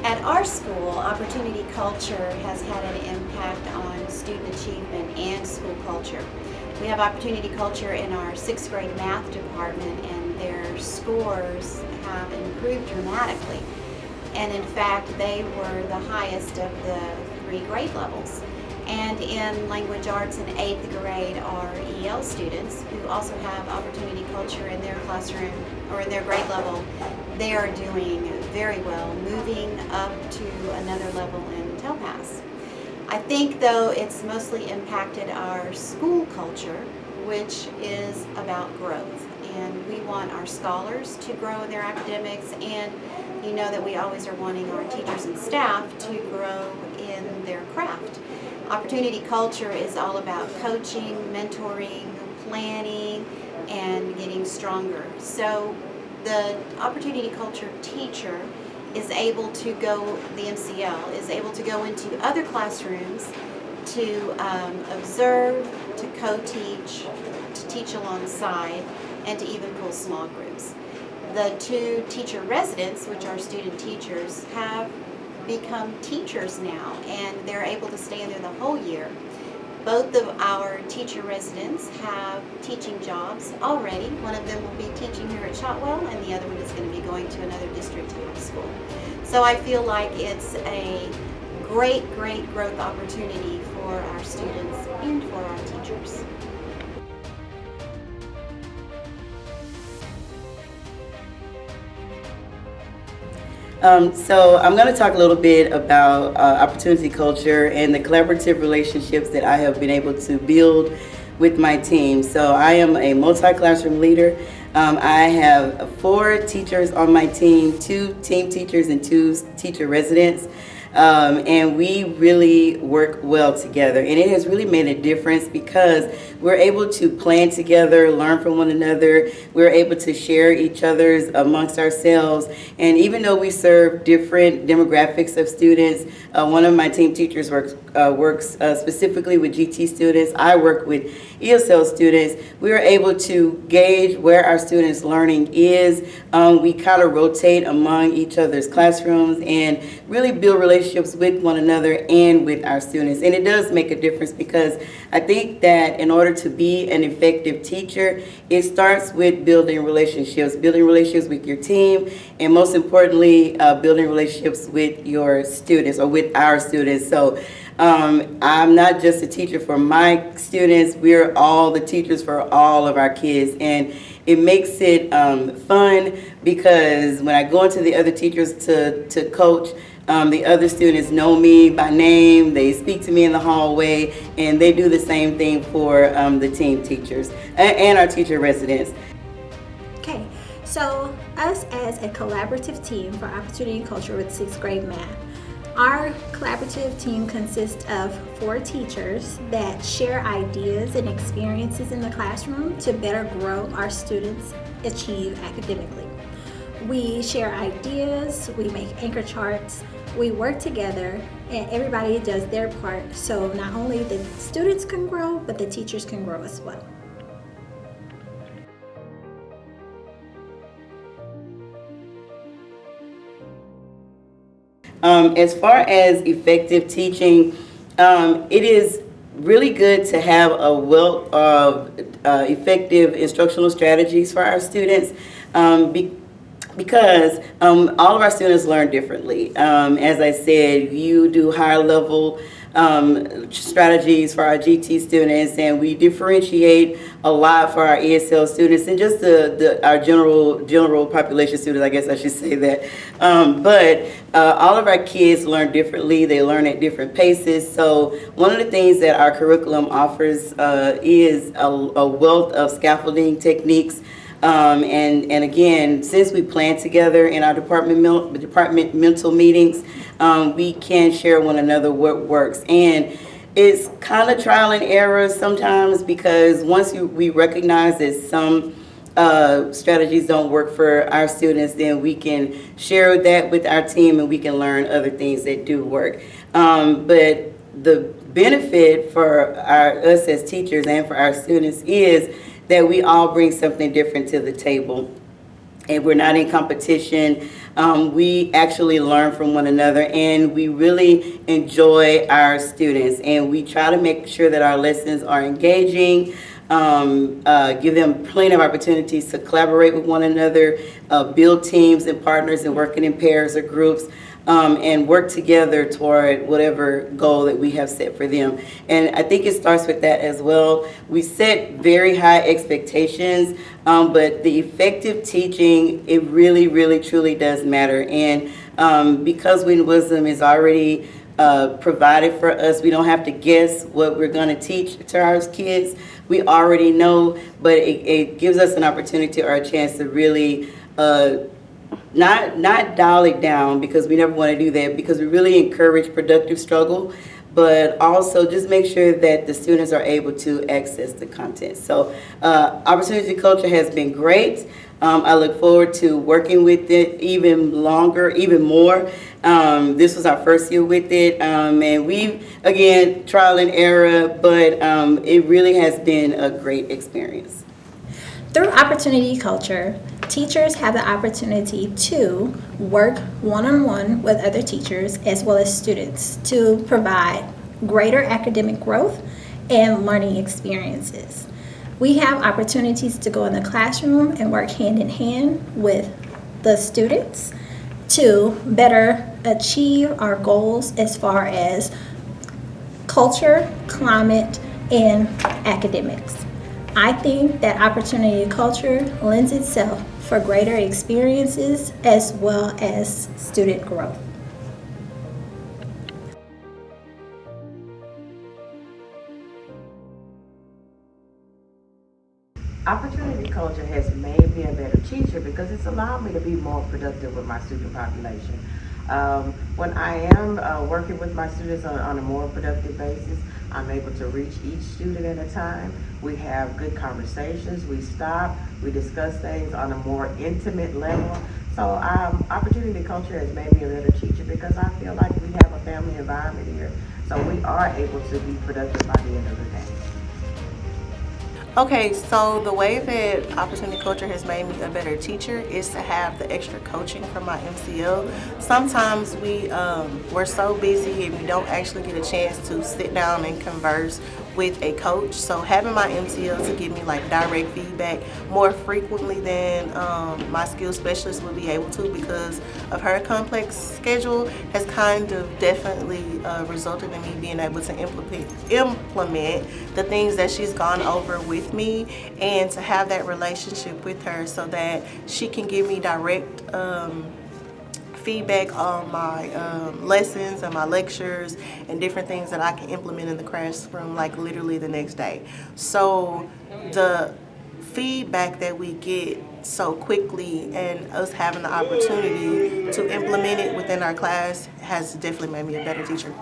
At our school, opportunity culture has had an impact on student achievement and school culture. We have opportunity culture in our sixth grade math department, and their scores have improved dramatically. And in fact, they were the highest of the three grade levels. And in language arts in eighth grade are EL students who also have opportunity culture in their classroom or in their grade level. They are doing very well, moving up to another level in TELPAS. I think though it's mostly impacted our school culture, which is about growth. And we want our scholars to grow in their academics, and you know that we always are wanting our teachers and staff to grow in their craft. Opportunity culture is all about coaching, mentoring, planning, and getting stronger. So the opportunity culture teacher is able to go, the MCL, is able to go into other classrooms to observe, to co-teach, to teach alongside, and to even pull small groups. The two teacher residents, which are student teachers, have become teachers now, and they're able to stay in there the whole year. Both of our teacher residents have teaching jobs already. One of them will be teaching here at Shotwell, and the other one is going to be going to another district high school. So I feel like it's a great growth opportunity for our students and for our teachers. So I'm going to talk a little bit about opportunity culture and the collaborative relationships that I have been able to build with my team. So I am a multi-classroom leader. I have 4 teachers on my team, 2 team teachers and 2 teacher residents. And we really work well together, and it has really made a difference because we're able to plan together, learn from one another. We're able to share each other's amongst ourselves, and even though we serve different demographics of students, one of my team teachers works specifically with GT students. I work with ESL students. We are able to gauge where our students' learning is. We kind of rotate among each other's classrooms and really build relationships with one another and with our students. And it does make a difference because I think that in order to be an effective teacher, it starts with building relationships with your team, and most importantly, building relationships with your students or with our students. So I'm not just a teacher for my students, we're all the teachers for all of our kids, and it makes it fun because when I go into the other teachers to coach, the other students know me by name, they speak to me in the hallway, and they do the same thing for the team teachers and our teacher residents. Okay, so us as a collaborative team for Opportunity Culture with 6th grade math, our collaborative team consists of 4 teachers that share ideas and experiences in the classroom to better grow our students achieve academically. We share ideas, we make anchor charts, we work together, and everybody does their part so not only the students can grow, but the teachers can grow as well. As far as effective teaching, it is really good to have a wealth of effective instructional strategies for our students because all of our students learn differently. As I said, you do higher level strategies for our GT students, and we differentiate a lot for our ESL students and just our general population students, I guess I should say that. But all of our kids learn differently. They learn at different paces. So one of the things that our curriculum offers is a wealth of scaffolding techniques. And again, since we plan together in our departmental meetings, we can share one another what works. And it's kind of trial and error sometimes because once we recognize that some strategies don't work for our students, then we can share that with our team and we can learn other things that do work. But the benefit for us as teachers and for our students is that we all bring something different to the table, and we're not in competition. We actually learn from one another, and we really enjoy our students, and we try to make sure that our lessons are engaging, give them plenty of opportunities to collaborate with one another, build teams and partners and working in pairs or groups, and work together toward whatever goal that we have set for them. And I think it starts with that as well. We set very high expectations, but the effective teaching, it really, really, truly does matter. And because Win Wisdom is already provided for us, we don't have to guess what we're going to teach to our kids. We already know, but it gives us an opportunity or a chance to really not dial it down, because we never want to do that, because we really encourage productive struggle, but also just make sure that the students are able to access the content. So opportunity culture has been great. I look forward to working with it even longer, even more. This was our first year with it, and we've, again, trial and error, but it really has been a great experience. Through opportunity culture, teachers have the opportunity to work one-on-one with other teachers as well as students to provide greater academic growth and learning experiences. We have opportunities to go in the classroom and work hand in hand with the students to better achieve our goals as far as culture, climate, and academics. I think that opportunity culture lends itself for greater experiences as well as student growth. Opportunity culture has made me a better teacher because it's allowed me to be more productive with my student population. When I am working with my students on a more productive basis, I'm able to reach each student at a time. We have good conversations, we stop, we discuss things on a more intimate level. So opportunity culture has made me a better teacher because I feel like we have a family environment here. So we are able to be productive by the end of the day. Okay, so the way that opportunity culture has made me a better teacher is to have the extra coaching from my MCL. Sometimes we're so busy and we don't actually get a chance to sit down and converse with a coach. So having my MCL to give me like direct feedback more frequently than my skills specialist would be able to, because of her complex schedule, has kind of definitely resulted in me being able to implement the things that she's gone over with me, and to have that relationship with her so that she can give me direct feedback on my lessons and my lectures and different things that I can implement in the classroom like literally the next day. So the feedback that we get so quickly and us having the opportunity to implement it within our class has definitely made me a better teacher.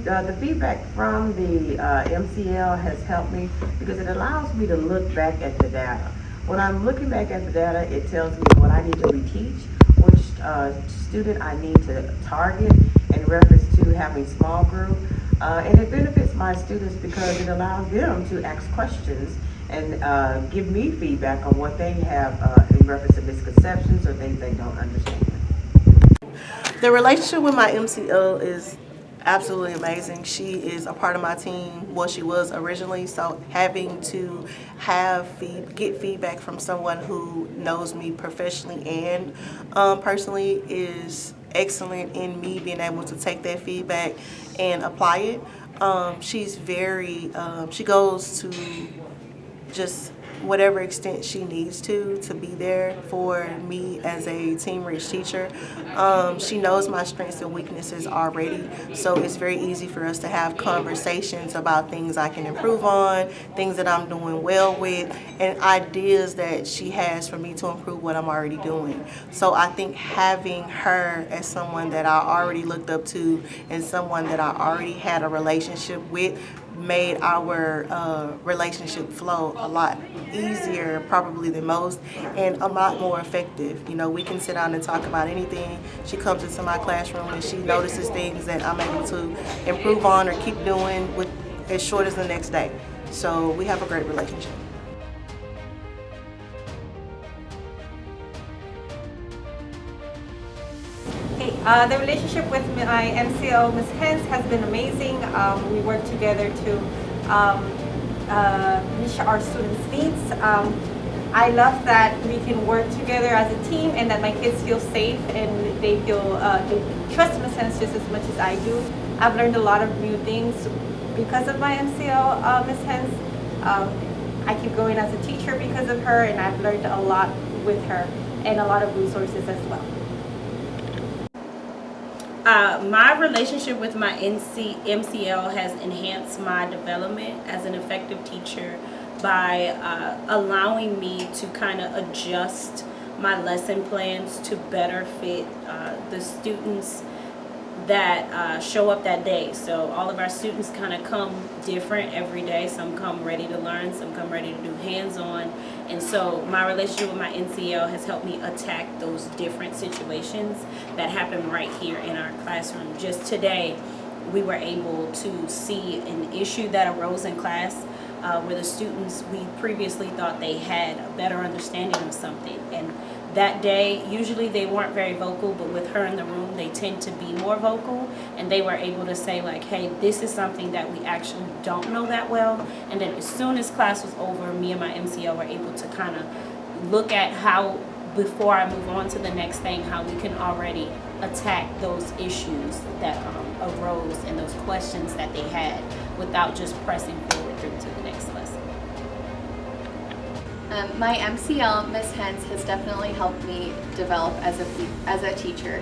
The feedback from the MCL has helped me because it allows me to look back at the data. When I'm looking back at the data, it tells me what I need to reteach, which student I need to target in reference to having small group. And it benefits my students because it allows them to ask questions and give me feedback on what they have in reference to misconceptions or things they don't understand. The relationship with my MCL is absolutely amazing. She is a part of my team. Well, she was originally, so having to get feedback from someone who knows me professionally and personally is excellent in me being able to take that feedback and apply it. She's she goes to just whatever extent she needs to be there for me as a team rich teacher. She knows my strengths and weaknesses already, so it's very easy for us to have conversations about things I can improve on, things that I'm doing well with, and ideas that she has for me to improve what I'm already doing. So I think having her as someone that I already looked up to and someone that I already had a relationship with made our relationship flow a lot easier probably than most, and a lot more effective. You know, we can sit down and talk about anything. She comes into my classroom and she notices things that I'm able to improve on or keep doing with as short as the next day. So we have a great relationship. Hey, the relationship with my MCO, Ms. Hens, has been amazing. We work together to reach our students' needs. I love that we can work together as a team and that my kids feel safe and they feel they trust Ms. Hens just as much as I do. I've learned a lot of new things because of my MCO, Ms. Hens. I keep going as a teacher because of her, and I've learned a lot with her and a lot of resources as well. My relationship with my MCL has enhanced my development as an effective teacher by allowing me to kind of adjust my lesson plans to better fit the students that show up that day. So all of our students kind of come different every day. Some come ready to learn, some come ready to do hands-on. And so my relationship with my NCL has helped me attack those different situations that happen right here in our classroom. Just today, we were able to see an issue that arose in class where the students, we previously thought they had a better understanding of something. And that day, usually they weren't very vocal, but with her in the room, they tend to be more vocal, and they were able to say like, hey, this is something that we actually don't know that well. And then as soon as class was over, me and my MCO were able to kind of look at how, before I move on to the next thing, how we can already attack those issues that arose and those questions that they had without just pressing forward through to the next lesson. My MCL, Ms. Hens, has definitely helped me develop as a teacher.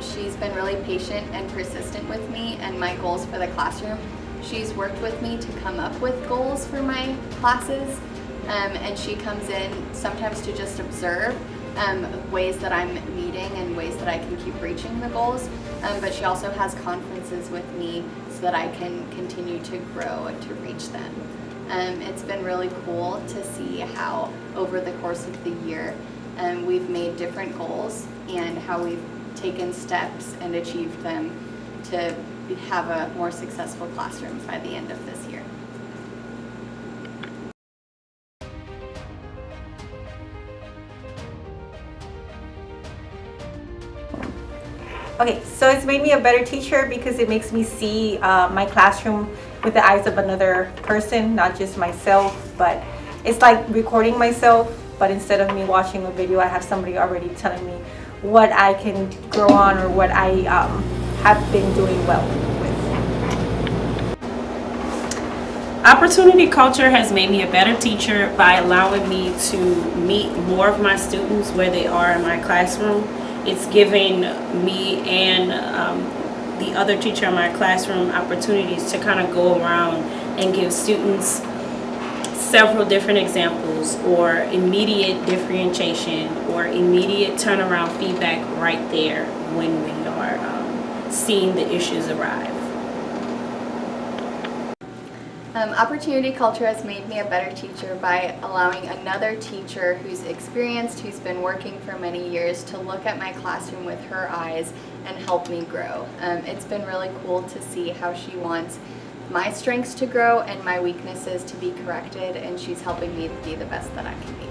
She's been really patient and persistent with me and my goals for the classroom. She's worked with me to come up with goals for my classes, and she comes in sometimes to just observe ways that I'm meeting and ways that I can keep reaching the goals, but she also has conferences with me so that I can continue to grow and to reach them. It's been really cool to see how over the course of the year we've made different goals and how we've taken steps and achieved them to have a more successful classroom by the end of this year. Okay, so it's made me a better teacher because it makes me see my classroom with the eyes of another person, not just myself, but it's like recording myself, but instead of me watching a video, I have somebody already telling me what I can grow on or what I have been doing well with. Opportunity culture has made me a better teacher by allowing me to meet more of my students where they are in my classroom. It's giving me and the other teacher in my classroom opportunities to kind of go around and give students several different examples or immediate differentiation or immediate turnaround feedback right there when we are seeing the issues arrive. Opportunity culture has made me a better teacher by allowing another teacher who's experienced, who's been working for many years, to look at my classroom with her eyes and help me grow. It's been really cool to see how she wants my strengths to grow and my weaknesses to be corrected, and she's helping me be the best that I can be.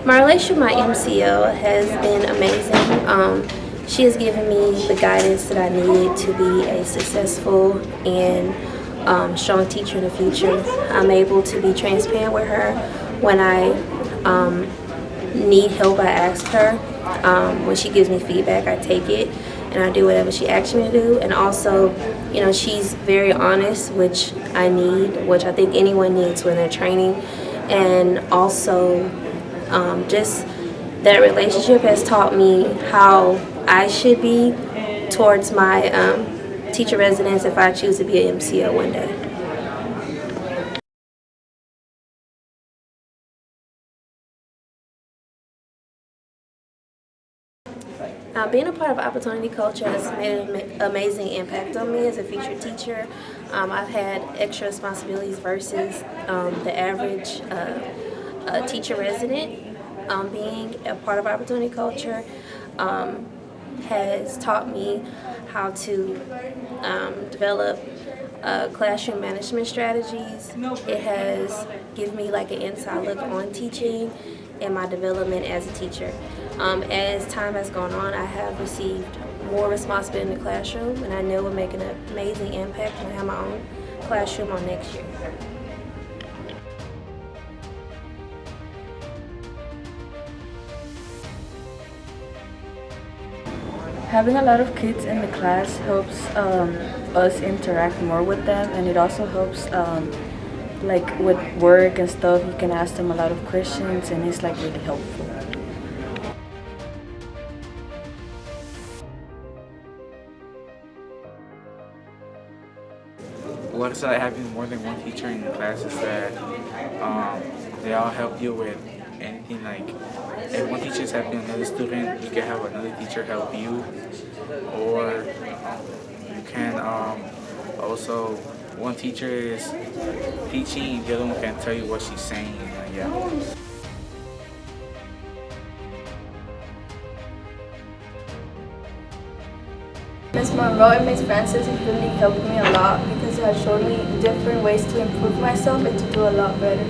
My relationship with my MCO has been amazing. She has given me the guidance that I need to be a successful and strong teacher in the future. I'm able to be transparent with her. When I need help, I ask her. When she gives me feedback, I take it and I do whatever she asks me to do. And also, you know, she's very honest, which I need, which I think anyone needs when they're training. And also, just that relationship has taught me how I should be towards my teacher residents if I choose to be an MCO one day. Being a part of opportunity culture has made an amazing impact on me as a future teacher. I've had extra responsibilities versus the average teacher resident being a part of opportunity culture. has taught me how to develop classroom management strategies. It has given me like an inside look on teaching and my development as a teacher. As time has gone on, I have received more responsibility in the classroom, and I know we're making an amazing impact when I have my own classroom on next year. Having a lot of kids in the class helps us interact more with them, and it also helps like with work and stuff. You can ask them a lot of questions, and it's like really helpful. What's like having more than one teacher in the class is that they all help you with anything. Like if one teacher is helping another student, you can have another teacher help you, or you can also one teacher is teaching, the other one can tell you what she's saying. Yeah. Miss Monroe and Miss Francis has really helped me a lot because it has shown me different ways to improve myself and to do a lot better.